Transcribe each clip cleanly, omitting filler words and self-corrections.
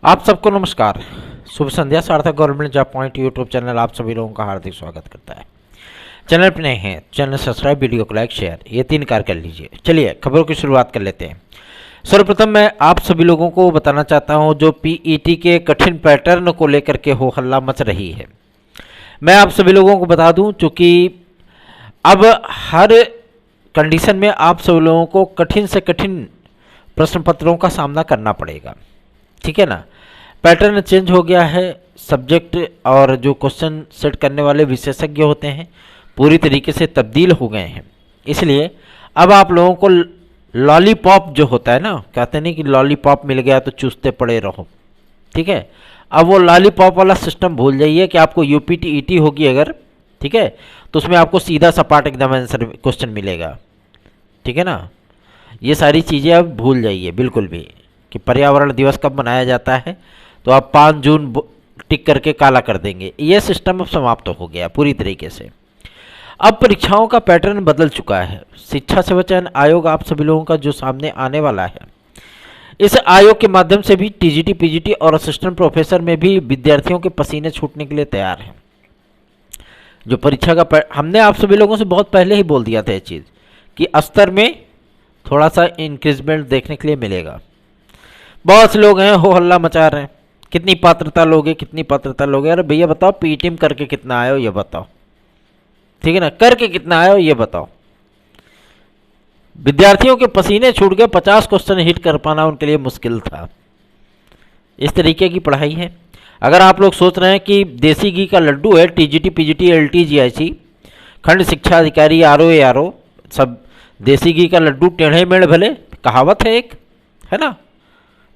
आप सबको नमस्कार। शुभ संध्या। सार्थक government job point YouTube channel आप सभी लोगों का हार्दिक स्वागत करता है। चैनल पर नए हैं, चैनल सब्सक्राइब, वीडियो को लाइक, शेयर, ये 3 कार्य कर लीजिए। चलिए खबरों की शुरुआत कर लेते हैं। सर्वप्रथम मैं आप सभी लोगों को बताना चाहता हूं, जो पीईटी के कठिन पैटर्न को लेकर के हो हल्ला मच रही है। मैं आप सभी लोगों को बता दूं, चूँकि अब हर कंडीशन में आप सभी लोगों को कठिन से कठिन प्रश्न पत्रों का सामना करना पड़ेगा, ठीक है ना। पैटर्न चेंज हो गया है, सब्जेक्ट और जो क्वेश्चन सेट करने वाले विशेषज्ञ होते हैं पूरी तरीके से तब्दील हो गए हैं। इसलिए अब आप लोगों को लॉलीपॉप जो होता है ना, कहते नहीं कि लॉलीपॉप मिल गया तो चूसते पड़े रहो, ठीक है। अब वो लॉलीपॉप वाला सिस्टम भूल जाइए कि आपको यूपीटी होगी अगर, ठीक है, तो उसमें आपको सीधा सपाट एकदम आंसर क्वेश्चन मिलेगा, ठीक है ना। ये सारी चीज़ें अब भूल जाइए बिल्कुल भी, कि पर्यावरण दिवस कब मनाया जाता है तो आप 5 जून टिक करके काला कर देंगे। ये सिस्टम अब समाप्त हो गया पूरी तरीके से। अब परीक्षाओं का पैटर्न बदल चुका है। शिक्षा सेवा चयन आयोग आप सभी लोगों का जो सामने आने वाला है, इस आयोग के माध्यम से भी टीजीटी, पीजीटी और असिस्टेंट प्रोफेसर में भी विद्यार्थियों के पसीने छूटने के लिए तैयार हैं। जो परीक्षा का हमने आप सभी लोगों से बहुत पहले ही बोल दिया था ये चीज़ कि स्तर में थोड़ा सा इंक्रीजमेंट देखने के लिए मिलेगा। बहुत से लोग हैं हो हल्ला मचा रहे हैं, कितनी पात्रता लोगे, कितनी पात्रता लोगे। अरे भैया बताओ, पीईटी में करके कितना आए हो ये बताओ, ठीक है ना, करके कितना आए हो ये बताओ। विद्यार्थियों के पसीने छूट गए, 50 क्वेश्चन हिट कर पाना उनके लिए मुश्किल था। इस तरीके की पढ़ाई है। अगर आप लोग सोच रहे हैं कि देसी घी का लड्डू है, टीजीटी, पीजीटी, एलटी, जीआईसी, खंड शिक्षा अधिकारी, आरओ एआरओ, सब देसी घी का लड्डू टेढ़े मेढ़ भले, कहावत है एक, है ना।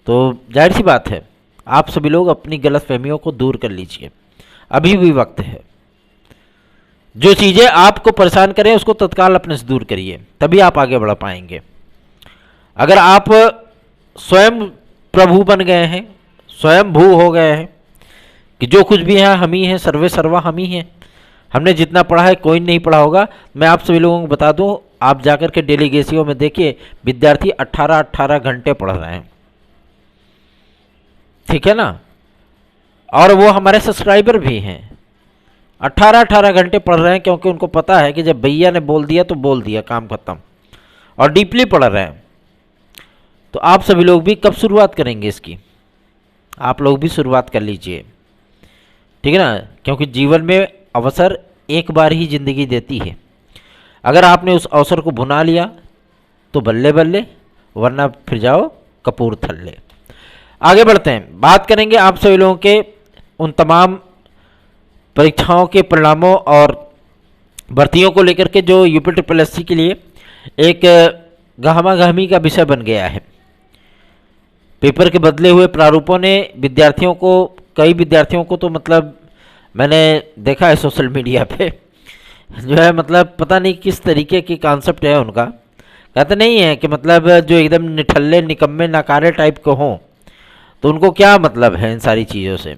तो जाहिर सी बात है, आप सभी लोग अपनी गलतफहमियों को दूर कर लीजिए, अभी भी वक्त है। जो चीज़ें आपको परेशान करें उसको तत्काल अपने से दूर करिए, तभी आप आगे बढ़ पाएंगे। अगर आप स्वयं प्रभु बन गए हैं, स्वयं भू हो गए हैं कि जो कुछ भी है हम ही हैं, सर्वे सर्वा हम ही हैं, हमने जितना पढ़ा है कोई नहीं पढ़ा होगा। मैं आप सभी लोगों को बता दूं, आप जाकर के डेलीगेसियों में देखिए, विद्यार्थी 18-18 घंटे पढ़ रहे हैं, ठीक है ना। और वो हमारे सब्सक्राइबर भी हैं, 18-18 घंटे पढ़ रहे हैं, क्योंकि उनको पता है कि जब भैया ने बोल दिया तो बोल दिया, काम खत्म। और डीपली पढ़ रहे हैं। तो आप सभी लोग भी कब शुरुआत करेंगे इसकी? आप लोग भी शुरुआत कर लीजिए, ठीक है ना, क्योंकि जीवन में अवसर एक बार ही जिंदगी देती है। अगर आपने उस अवसर को भुना लिया तो बल्ले बल्ले, वरना फिर जाओ कपूरथल्ले। आगे बढ़ते हैं, बात करेंगे आप सभी लोगों के उन तमाम परीक्षाओं के परिणामों और भर्तियों को लेकर के जो यूपीट्रिपलएससी के लिए एक गहमा-गहमी का विषय बन गया है। पेपर के बदले हुए प्रारूपों ने विद्यार्थियों को, कई विद्यार्थियों को तो मतलब मैंने देखा है सोशल मीडिया पे, जो है मतलब पता नहीं किस तरीके की कॉन्सेप्ट है उनका। कहते नहीं है कि मतलब जो एकदम निठल्ले, निकम्मे, नकारे टाइप के हों, तो उनको क्या मतलब है इन सारी चीज़ों से।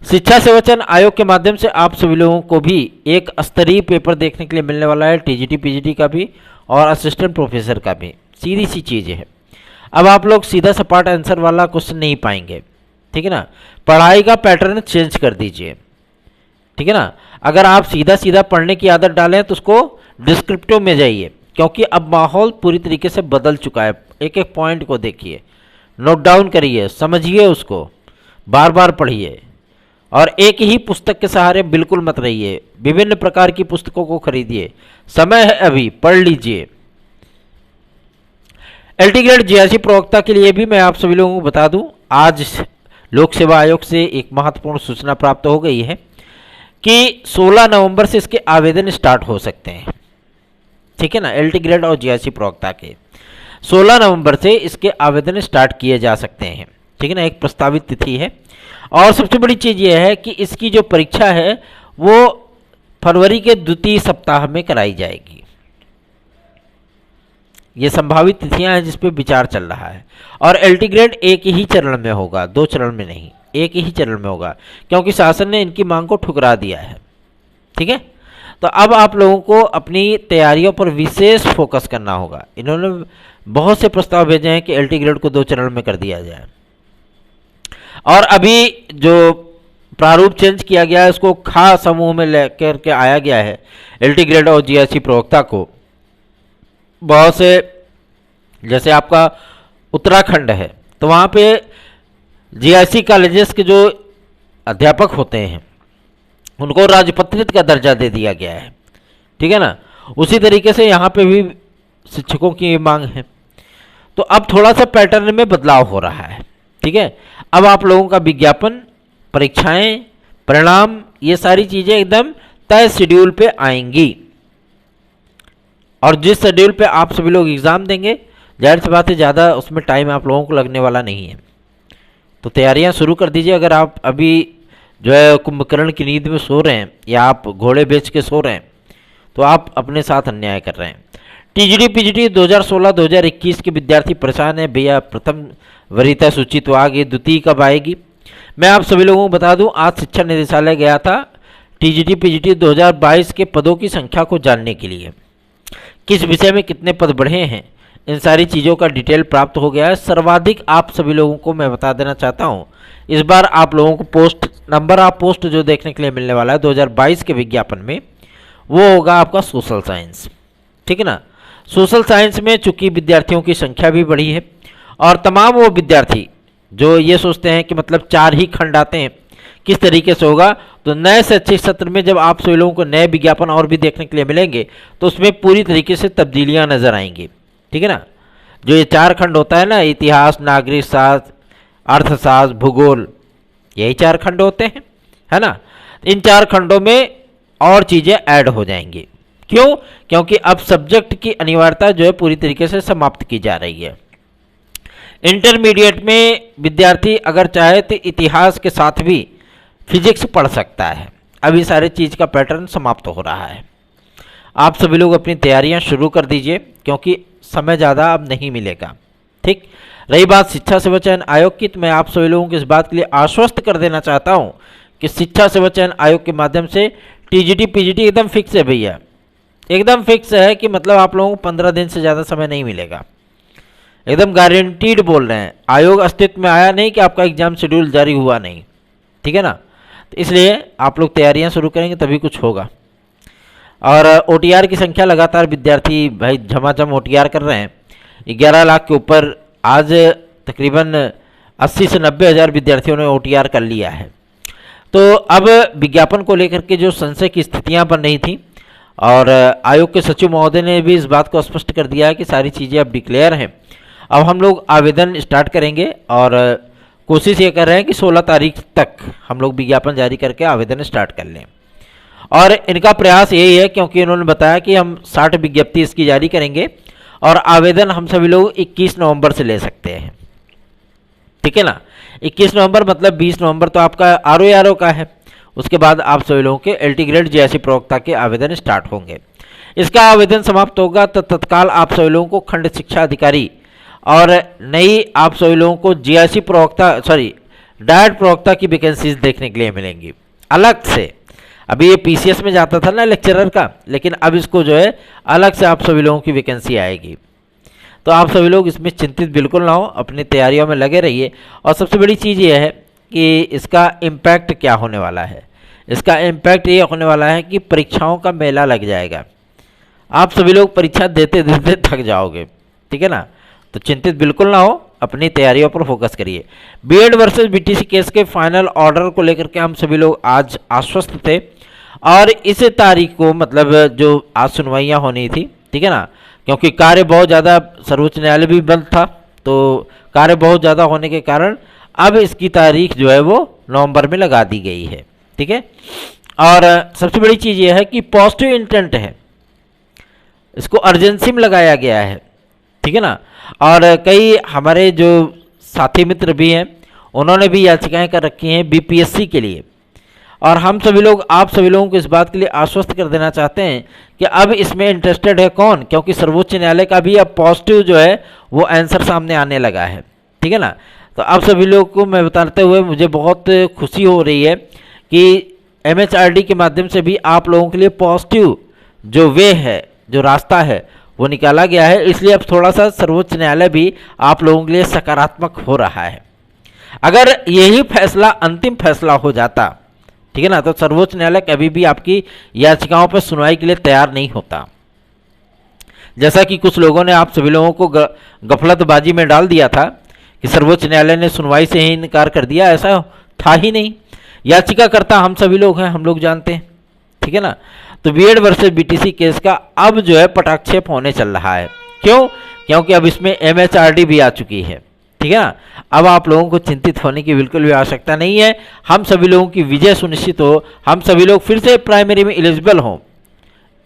शिक्षा सेवा चयन आयोग के माध्यम से आप सभी लोगों को भी एक स्तरीय पेपर देखने के लिए मिलने वाला है, टीजीटी, पीजीटी का भी और असिस्टेंट प्रोफेसर का भी। सीधी सी चीज़ है। अब आप लोग सीधा सपाट आंसर वाला क्वेश्चन नहीं पाएंगे, ठीक है ना। पढ़ाई का पैटर्न चेंज कर दीजिए, ठीक है ना। अगर आप सीधा सीधा पढ़ने की आदत डालें तो उसको डिस्क्रिप्टिव में जाइए, क्योंकि अब माहौल पूरी तरीके से बदल चुका है। एक एक पॉइंट को देखिए, नोट डाउन करिए, समझिए उसको, बार बार पढ़िए, और एक ही पुस्तक के सहारे बिल्कुल मत रहिए। विभिन्न प्रकार की पुस्तकों को खरीदिए, समय है अभी, पढ़ लीजिए। एलटी ग्रेड जीआईसी प्रवक्ता के लिए भी मैं आप सभी लोगों को बता दूं, आज लोक सेवा आयोग से एक महत्वपूर्ण सूचना प्राप्त हो गई है कि 16 नवंबर से इसके आवेदन स्टार्ट हो सकते हैं, ठीक है ना। एलटी ग्रेड और जीआईसी प्रवक्ता के 16 नवंबर से इसके आवेदन स्टार्ट किए जा सकते हैं, ठीक है ना। एक प्रस्तावित तिथि है। और सबसे बड़ी चीज़ यह है कि इसकी जो परीक्षा है वो फरवरी के द्वितीय सप्ताह में कराई जाएगी। ये संभावित तिथियां हैं जिस पे विचार चल रहा है। और एलटी ग्रेड एक ही चरण में होगा, 2 चरण में नहीं, एक ही चरण में होगा, क्योंकि शासन ने इनकी मांग को ठुकरा दिया है, ठीक है। तो अब आप लोगों को अपनी तैयारियों पर विशेष फोकस करना होगा। इन्होंने बहुत से प्रस्ताव भेजे हैं कि एलटी ग्रेड को 2 चरण में कर दिया जाए। और अभी जो प्रारूप चेंज किया गया है उसको खा समूह में लेकर के आया गया है एलटी ग्रेड और जीआईसी प्रवक्ता को। बहुत से जैसे आपका उत्तराखंड है तो वहाँ पे जीआईसी कॉलेजेस के जो अध्यापक होते हैं उनको राजपत्रित का दर्जा दे दिया गया है, ठीक है ना। उसी तरीके से यहाँ पे भी शिक्षकों की मांग है। तो अब थोड़ा सा पैटर्न में बदलाव हो रहा है, ठीक है। अब आप लोगों का विज्ञापन, परीक्षाएं, परिणाम, ये सारी चीज़ें एकदम तय शेड्यूल पे आएंगी। और जिस शेड्यूल पे आप सभी लोग एग्ज़ाम देंगे, जाहिर सी बात है ज़्यादा उसमें टाइम आप लोगों को लगने वाला नहीं है। तो तैयारियां शुरू कर दीजिए। अगर आप अभी जो है कुंभकर्ण की नींद में सो रहे हैं या आप घोड़े बेच के सो रहे हैं तो आप अपने साथ अन्याय कर रहे हैं। टीजीटी पीजीटी 2016-2021 के विद्यार्थी परेशान है भैया। प्रथम वरीयता सूची तो आ गई, द्वितीय कब आएगी? मैं आप सभी लोगों को बता दूं, आज शिक्षा निदेशालय गया था टीजीटी पीजीटी 2022 के पदों की संख्या को जानने के लिए। किस विषय में कितने पद बढ़े हैं, इन सारी चीज़ों का डिटेल प्राप्त हो गया है। सर्वाधिक आप सभी लोगों को मैं बता देना चाहता हूं, इस बार आप लोगों को पोस्ट जो देखने के लिए मिलने वाला है 2022 के विज्ञापन में, वो होगा आपका सोशल साइंस, ठीक है ना। सोशल साइंस में चूंकि विद्यार्थियों की संख्या भी बढ़ी है और तमाम वो विद्यार्थी जो ये सोचते हैं कि मतलब 4 ही खंड आते हैं, किस तरीके से होगा, तो नए शैक्षिक सत्र में जब आप सभी लोगों को नए विज्ञापन और भी देखने के लिए मिलेंगे तो उसमें पूरी तरीके से तब्दीलियां नजर आएंगी, ठीक है ना। जो ये 4 खंड होता है ना, इतिहास, नागरिक शास्त्र, अर्थशास्त्र, भूगोल, यही 4 खंड होते हैं, है ना। इन 4 खंडों में और चीज़ें ऐड हो जाएंगी। क्यों? क्योंकि अब सब्जेक्ट की अनिवार्यता जो है पूरी तरीके से समाप्त की जा रही है। इंटरमीडिएट में विद्यार्थी अगर चाहे तो इतिहास के साथ भी फिजिक्स पढ़ सकता है। अब ये सारी चीज़ का पैटर्न समाप्त हो रहा है। आप सभी लोग अपनी तैयारियां शुरू कर दीजिए क्योंकि समय ज़्यादा अब नहीं मिलेगा, ठीक। रही बात शिक्षा सेवा चयन आयोग की, तो मैं आप सभी लोगों को इस बात के लिए आश्वस्त कर देना चाहता हूं कि शिक्षा सेवा चयन आयोग के माध्यम से टीजीटी पीजीटी एकदम फिक्स है भैया, एकदम फिक्स है कि मतलब आप लोगों को 15 दिन से ज़्यादा समय नहीं मिलेगा, एकदम गारंटीड बोल रहे हैं। आयोग अस्तित्व में आया नहीं कि आपका एग्जाम शेड्यूल जारी हुआ नहीं, ठीक है ना। तो इसलिए आप लोग तैयारियां शुरू करेंगे तभी कुछ होगा। और ओटीआर की संख्या लगातार विद्यार्थी भाई झमाझम ओटीआर कर रहे हैं। 11 लाख के ऊपर आज तकरीबन 80 से 90 हज़ार विद्यार्थियों ने ओटीआर कर लिया है। तो अब विज्ञापन को लेकर के जो संशय की स्थितियां बन रही थी और आयोग के सचिव महोदय ने भी इस बात को स्पष्ट कर दिया है कि सारी चीज़ें अब डिक्लेयर हैं। अब हम लोग आवेदन स्टार्ट करेंगे और कोशिश ये कर रहे हैं कि 16 तारीख तक हम लोग विज्ञापन जारी करके आवेदन स्टार्ट कर लें। और इनका प्रयास यही है क्योंकि इन्होंने बताया कि हम 60 विज्ञप्ति इसकी जारी करेंगे और आवेदन हम सभी लोग 21 नवंबर से ले सकते हैं, ठीक है ना। 21 नवंबर मतलब 20 नवंबर तो आपका आरओ का है। उसके बाद आप सभी लोगों के एलटी ग्रेड जीआईसी प्रवक्ता के आवेदन स्टार्ट होंगे। इसका आवेदन समाप्त होगा तो तत्काल आप सभी लोगों को खंड शिक्षा अधिकारी और नई आप सभी लोगों को जीआईसी प्रवक्ता डायट प्रवक्ता की वैकेंसीज देखने के लिए मिलेंगी अलग से। अभी ये पीसीएस में जाता था ना लेक्चरर का, लेकिन अब इसको जो है अलग से आप सभी लोगों की वैकेंसी आएगी। तो आप सभी लोग इसमें चिंतित बिल्कुल ना हो, अपनी तैयारियों में लगे रहिए। और सबसे बड़ी चीज़ ये है कि इसका इम्पैक्ट क्या होने वाला है। इसका इम्पैक्ट ये होने वाला है कि परीक्षाओं का मेला लग जाएगा। आप सभी लोग परीक्षा देते देते थक जाओगे, ठीक है ना। तो चिंतित बिल्कुल ना हो, अपनी तैयारियों पर फोकस करिए। बीएड वर्सेस बीटीसी केस के फाइनल ऑर्डर को लेकर के हम सभी लोग आज आश्वस्त थे और इस तारीख को मतलब जो आज सुनवाइयाँ होनी थी, ठीक है ना, क्योंकि कार्य बहुत ज़्यादा, सर्वोच्च न्यायालय भी बंद था तो कार्य बहुत ज़्यादा होने के कारण अब इसकी तारीख जो है वो नवंबर में लगा दी गई है, ठीक है। और सबसे बड़ी चीज़ ये है कि पॉजिटिव इंटेंट है, इसको अर्जेंसी में लगाया गया है, ठीक है ना। और कई हमारे जो साथी मित्र भी हैं उन्होंने भी याचिकाएं कर रखी हैं बीपीएससी के लिए। और हम सभी लोग आप सभी लोगों को इस बात के लिए आश्वस्त कर देना चाहते हैं कि अब इसमें इंटरेस्टेड है कौन, क्योंकि सर्वोच्च न्यायालय का भी अब पॉजिटिव जो है वो आंसर सामने आने लगा है, ठीक है ना। तो आप सभी लोगों को मैं बताते हुए मुझे बहुत खुशी हो रही है कि एमएचआरडी के माध्यम से भी आप लोगों के लिए पॉजिटिव जो वे है, जो रास्ता है वो निकाला गया है। इसलिए अब थोड़ा सा सर्वोच्च न्यायालय भी आप लोगों के लिए सकारात्मक हो रहा है। अगर यही फैसला अंतिम फैसला हो जाता, ठीक है ना, तो सर्वोच्च न्यायालय कभी भी आपकी याचिकाओं पर सुनवाई के लिए तैयार नहीं होता। जैसा कि कुछ लोगों ने आप सभी लोगों को गफलतबाजी में डाल दिया था कि सर्वोच्च न्यायालय ने सुनवाई से ही इनकार कर दिया, ऐसा था ही नहीं। याचिकाकर्ता हम सभी लोग हैं, हम लोग जानते हैं, ठीक है ना। तो बीएड वर्सेस बीटीसी केस का अब जो है पटाक्षेप होने चल रहा है। क्यों? क्योंकि अब इसमें एमएचआरडी भी आ चुकी है, ठीक है ना। अब आप लोगों को चिंतित होने की बिल्कुल भी आवश्यकता नहीं है। हम सभी लोगों की विजय सुनिश्चित हो, हम सभी लोग फिर से प्राइमरी में एलिजिबल हों।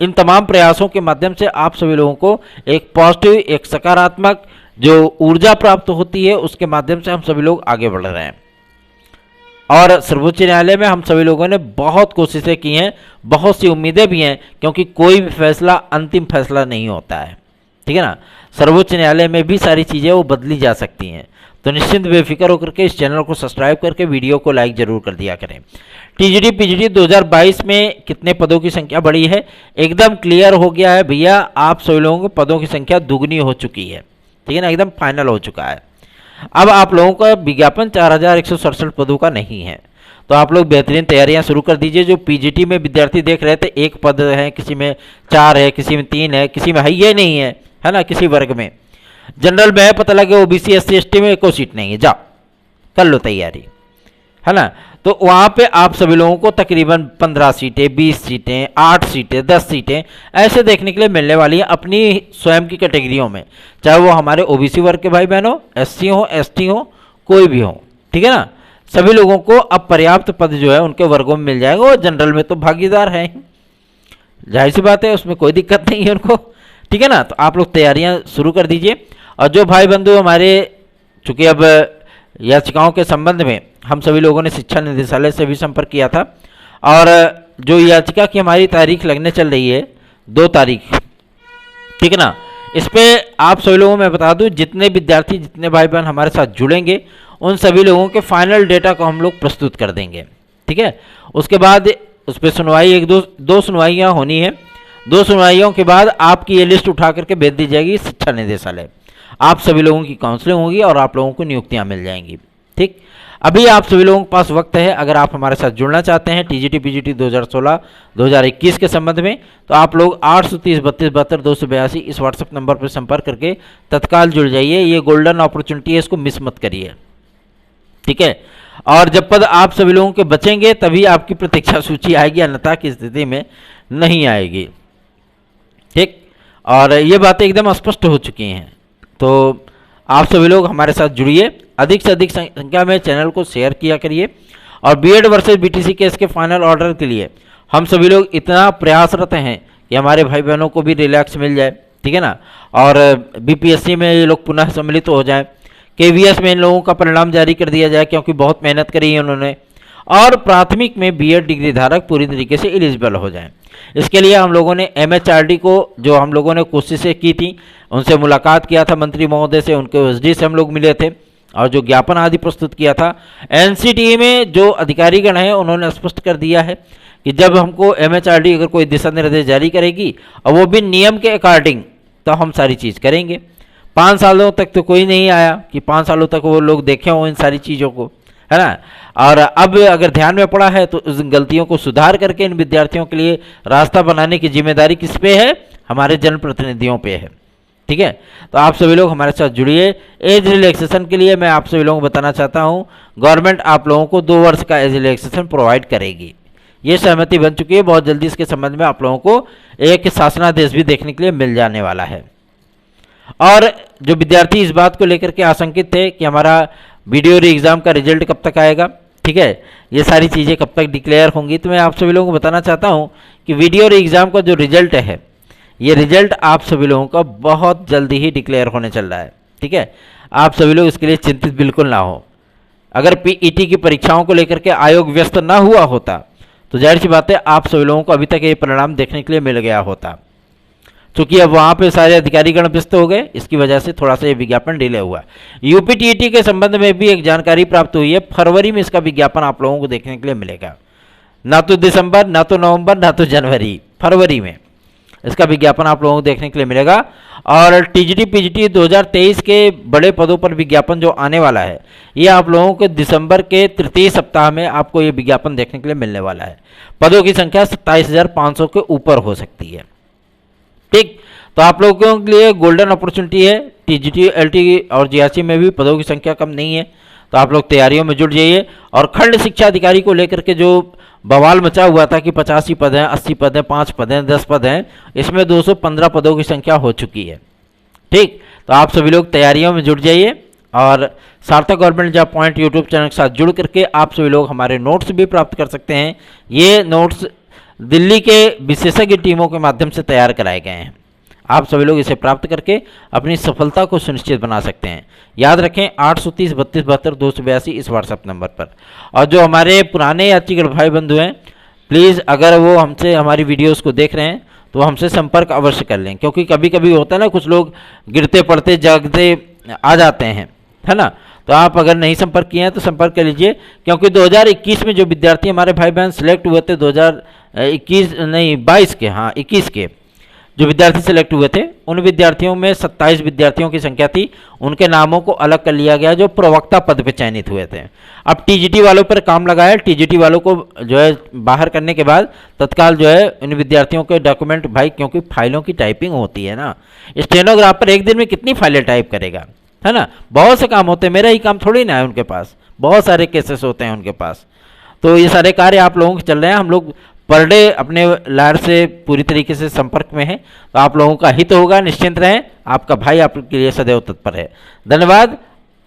इन तमाम प्रयासों के माध्यम से आप सभी लोगों को एक पॉजिटिव, एक सकारात्मक जो ऊर्जा प्राप्त होती है, उसके माध्यम से हम सभी लोग आगे बढ़ रहे हैं। और सर्वोच्च न्यायालय में हम सभी लोगों ने बहुत कोशिशें की हैं, बहुत सी उम्मीदें भी हैं, क्योंकि कोई भी फैसला अंतिम फैसला नहीं होता है, ठीक है ना। सर्वोच्च न्यायालय में भी सारी चीज़ें वो बदली जा सकती हैं। तो निश्चिंत बेफिक्र होकर के इस चैनल को सब्सक्राइब करके वीडियो को लाइक जरूर कर दिया करें। टीजीटी पीजीटी 2022 में कितने पदों की संख्या बढ़ी है, एकदम क्लियर हो गया है भैया। आप सभी लोगों को पदों की संख्या दुगनी हो चुकी है, ठीक है ना, एकदम फाइनल हो चुका है। अब आप लोगों का विज्ञापन 4167 पदों का नहीं है। तो आप लोग बेहतरीन तैयारियां शुरू कर दीजिए। जो पीजीटी में विद्यार्थी देख रहे थे, एक पद है, किसी में 4 है, किसी में 3 है, किसी में है ये नहीं है ना, किसी वर्ग में। जनरल में है, पता लगे ओबीसी एससी एसटी में एको सीट नहीं है, जाओ कर लो तैयारी, है ना। तो वहाँ पे आप सभी लोगों को तकरीबन 15 सीटें, 20 सीटें, 8 सीटें, 10 सीटें ऐसे देखने के लिए मिलने वाली हैं अपनी स्वयं की कैटेगरियों में, चाहे वो हमारे ओबीसी वर्ग के भाई बहन हो, एससी हो, एसटी हो, कोई भी हो, ठीक है ना। सभी लोगों को अब पर्याप्त पद जो है उनके वर्गों में मिल जाएगा। और जनरल में तो भागीदार है, जाहिर सी बात है, उसमें कोई दिक्कत नहीं है उनको, ठीक है ना। तो आप लोग तैयारियां शुरू कर दीजिए। और जो भाई बंधु हमारे, चूंकि अब याचिकाओं के संबंध में हम सभी लोगों ने शिक्षा निदेशालय से भी संपर्क किया था, और जो याचिका की हमारी तारीख लगने चल रही है 2 तारीख, ठीक है ना। इस पे आप सभी लोगों में बता दूं, जितने विद्यार्थी, जितने भाई बहन हमारे साथ जुड़ेंगे, उन सभी लोगों के फाइनल डेटा को हम लोग प्रस्तुत कर देंगे, ठीक है। उसके बाद उस पर सुनवाई, दो सुनवाइयाँ होनी है। 2 सुनवाइयों के बाद आपकी ये लिस्ट उठा करके भेज दी जाएगी शिक्षा निदेशालय। आप सभी लोगों की काउंसलिंग होगी और आप लोगों को नियुक्तियां मिल जाएंगी, ठीक। अभी आप सभी लोगों के पास वक्त है, अगर आप हमारे साथ जुड़ना चाहते हैं टीजीटी पीजीटी 2016-2021 के संबंध में, तो आप लोग 830 32 72 282 इस व्हाट्सएप नंबर पर संपर्क करके तत्काल जुड़ जाइए। ये गोल्डन अपॉर्चुनिटी है, इसको मिस मत करिए, ठीक है। और जब पद आप सभी लोगों के बचेंगे तभी आपकी प्रतीक्षा सूची आएगी, अन्यथा की स्थिति में नहीं आएगी, ठीक। और ये बातें एकदम स्पष्ट हो चुकी हैं। तो आप सभी लोग हमारे साथ जुड़िए, अधिक से अधिक संख्या में चैनल को शेयर किया करिए। और बीएड वर्सेस बीटीसी केस के फाइनल ऑर्डर के लिए हम सभी लोग इतना प्रयासरत हैं कि हमारे भाई बहनों को भी रिलैक्स मिल जाए, ठीक है ना। और बीपीएससी में ये लोग पुनः सम्मिलित हो जाएं, केवीएस में इन लोगों का परिणाम जारी कर दिया जाए, क्योंकि बहुत मेहनत करी है उन्होंने। और प्राथमिक में बीएड डिग्री धारक पूरी तरीके से एलिजिबल हो जाएं। इसके लिए हम लोगों ने एमएचआरडी को, जो हम लोगों ने कोशिशें की थी, उनसे मुलाकात किया था, मंत्री महोदय से, उनके एसडी से हम लोग मिले थे और जो ज्ञापन आदि प्रस्तुत किया था। एनसीटीई में जो अधिकारीगण हैं उन्होंने स्पष्ट कर दिया है कि जब हमको एमएचआरडी अगर कोई दिशा निर्देश जारी करेगी और वो भी नियम के अकॉर्डिंग, तो हम सारी चीज़ करेंगे। 5 सालों तक तो कोई नहीं आया कि 5 सालों तक वो लोग देखे हों इन सारी चीज़ों को, है ना। और अब अगर ध्यान में पड़ा है तो उस गलतियों को सुधार करके इन विद्यार्थियों के लिए रास्ता बनाने की जिम्मेदारी किस पे है? हमारे जनप्रतिनिधियों पे है, ठीक है। तो आप सभी लोग हमारे साथ जुड़िए। एज रिलैक्सेशन के लिए मैं आप सभी लोगों को बताना चाहता हूँ, गवर्नमेंट आप लोगों को 2 वर्ष का एज रिलैक्सेशन प्रोवाइड करेगी। ये सहमति बन चुकी है, बहुत जल्दी इसके संबंध में आप लोगों को एक शासनादेश भी देखने के लिए मिल जाने वाला है। और जो विद्यार्थी इस बात को लेकर के आशंकित थे कि हमारा वीडियो री एग्ज़ाम का रिजल्ट कब तक आएगा, ठीक है, ये सारी चीज़ें कब तक डिक्लेयर होंगी, तो मैं आप सभी लोगों को बताना चाहता हूँ कि वीडियो री एग्ज़ाम का जो रिजल्ट है, ये रिजल्ट आप सभी लोगों का बहुत जल्दी ही डिक्लेयर होने चल रहा है, ठीक है। आप सभी लोग इसके लिए चिंतित बिल्कुल ना हो। अगर पीईटी की परीक्षाओं को लेकर के आयोग व्यस्त ना हुआ होता तो जाहिर सी बात है आप सभी लोगों को अभी तक ये परिणाम देखने के लिए मिल गया होता। चूँकि अब वहाँ पे सारे अधिकारीगण व्यस्त हो गए, इसकी वजह से थोड़ा सा ये विज्ञापन डिले हुआ। यूपीटीईटी के संबंध में भी एक जानकारी प्राप्त हुई है, फरवरी में इसका विज्ञापन आप लोगों को देखने के लिए मिलेगा, ना तो दिसंबर, ना तो नवंबर, ना तो जनवरी, फरवरी में इसका विज्ञापन आप लोगों को देखने के लिए मिलेगा। और टीजीटी पीजीटी 2023 के बड़े पदों पर विज्ञापन जो आने वाला है, ये आप लोगों को दिसंबर के तृतीय सप्ताह में आपको ये विज्ञापन देखने के लिए मिलने वाला है। पदों की संख्या 27,500 के ऊपर हो सकती है। ठीक, तो आप लोगों के लिए गोल्डन अपॉर्चुनिटी है। टीजीटी एलटी और जीआरसी में भी पदों की संख्या कम नहीं है, तो आप लोग तैयारियों में जुट जाइए। और खंड शिक्षा अधिकारी को लेकर के जो बवाल मचा हुआ था कि 85 पद हैं, 80 पद हैं, 5 पद हैं, 10 पद हैं, इसमें 215 पदों की संख्या हो चुकी है। ठीक, तो आप सभी लोग तैयारियों में जुट जाइए और सार्थक government job point YouTube channel के साथ जुड़ करके आप सभी लोग हमारे नोट्स भी प्राप्त कर सकते हैं। ये नोट्स दिल्ली के विशेषज्ञ टीमों के माध्यम से तैयार कराए गए हैं। आप सभी लोग इसे प्राप्त करके अपनी सफलता को सुनिश्चित बना सकते हैं। याद रखें 830 32 72 282 इस व्हाट्सएप नंबर पर। और जो हमारे पुराने यात्रीगण भाई बंधु हैं, प्लीज़ अगर वो हमसे हमारी वीडियोस को देख रहे हैं तो हमसे संपर्क अवश्य कर लें, क्योंकि कभी कभी होता है ना, कुछ लोग गिरते पड़ते जागते आ जाते हैं, है ना। तो आप अगर नहीं संपर्क किए हैं तो संपर्क कर लीजिए, क्योंकि 2021 में जो विद्यार्थी हमारे भाई बहन सिलेक्ट हुए थे 21 के जो विद्यार्थी सिलेक्ट हुए थे, उन विद्यार्थियों में 27 विद्यार्थियों की संख्या थी। उनके नामों को अलग कर लिया गया जो प्रवक्ता पद पे चयनित हुए थे। अब टीजीटी वालों पर काम लगा है। टीजीटी वालों को जो है बाहर करने के बाद तत्काल जो है इन विद्यार्थियों के डॉक्यूमेंट, भाई क्योंकि फाइलों की टाइपिंग होती है ना, स्टेनोग्राफर एक दिन में कितनी फाइलें टाइप करेगा, है ना। बहुत से काम होते हैं, मेरा ही काम थोड़ी ना है उनके पास, बहुत सारे केसेस होते हैं उनके पास। तो ये सारे कार्य आप लोगों के चल रहे हैं। हम लोग पर डे अपने लायर से पूरी तरीके से संपर्क में हैं, तो आप लोगों का हित होगा, निश्चिंत रहें। आपका भाई आपके लिए सदैव तत्पर है। धन्यवाद,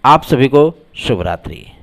आप सभी को शुभ रात्रि।